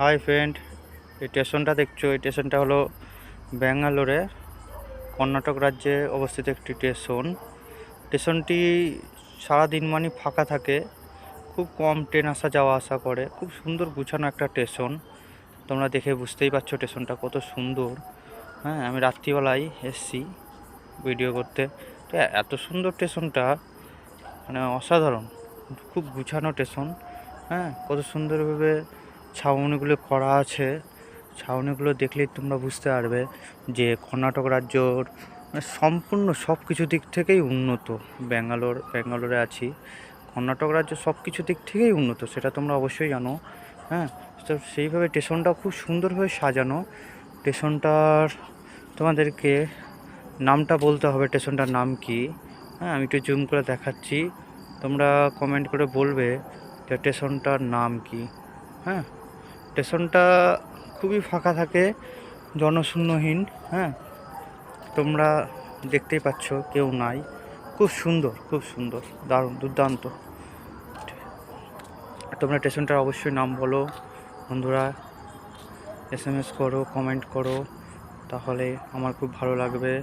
Hi friend, এই স্টেশনটা দেখছো, এই স্টেশনটা হলো ব্যাঙ্গালোরে কর্ণাটক রাজ্যে অবস্থিত একটি স্টেশন। স্টেশনটি সারাদিন মানে ফাঁকা থাকে, খুব কম ট্রেন আসা যাওয়া আসা করে। খুব সুন্দর গুছানো একটা স্টেশন, তোমরা দেখে বুঝতেই পারছো স্টেশনটা কত সুন্দর। হ্যাঁ, আমি রাত্রিবেলায় এসছি ভিডিও করতে। তো এত সুন্দর স্টেশনটা, মানে অসাধারণ, খুব গুছানো স্টেশন। হ্যাঁ, কত সুন্দরভাবে ছাউনিগুলো করা আছে। ছাউনিগুলো দেখলেই তোমরা বুঝতে পারবে যে কর্ণাটক রাজ্যর মানে সম্পূর্ণ সব কিছু দিক থেকেই উন্নত। ব্যাঙ্গালোরে আছি, কর্ণাটক রাজ্য সব কিছু দিক থেকেই উন্নত, সেটা তোমরা অবশ্যই জানো। হ্যাঁ, তো সেইভাবে স্টেশনটা খুব সুন্দরভাবে সাজানো। স্টেশনটার তোমাদেরকে নামটা বলতে হবে, স্টেশনটার নাম কি। হ্যাঁ, আমি একটু জুম করে দেখাচ্ছি, তোমরা কমেন্ট করে বলবে যে স্টেশনটার নাম কি। হ্যাঁ, স্টেশনটা খুবই ফাঁকা থাকে, জনশূন্যহীন। হ্যাঁ, তোমরা দেখতেই পাচ্ছ কেউ নাই। খুব সুন্দর, খুব সুন্দর, দারুণ, দুর্দান্ত। তোমরা স্টেশনটার অবশ্যই নাম বলো বন্ধুরা, SMS করো, কমেন্ট করো, তাহলে আমার খুব ভালো লাগবে।